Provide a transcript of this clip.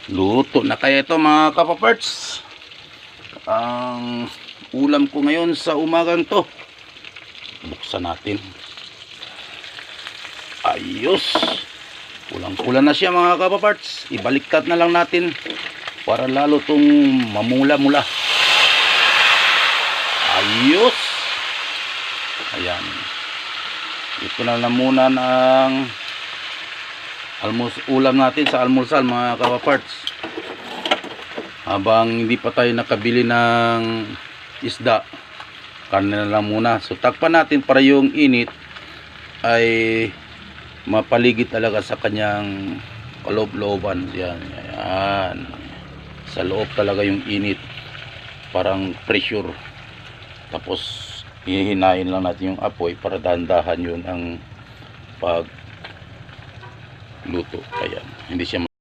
Luto na kaya ito mga kapaparts. Ang ulam ko ngayon sa umagang to. Buksan natin. Ayos. Kulang-kulang na siya mga kapaparts. Ibaliktad na lang natin para lalo tong mamula-mula. Ayos. Ayan. Ito na lang muna ng ulam natin sa almusal mga kapaparts. Habang hindi pa tayo nakabili ng isda, karne na lang muna. So takpan natin para yung init ay mapaligid talaga sa kanyang kaloob-looban. Yan, yan. Sa loob talaga yung init, parang pressure. Tapos hihinain lang natin yung apoy para dahan-dahan yun ang pag luto. Ayan, hindi siya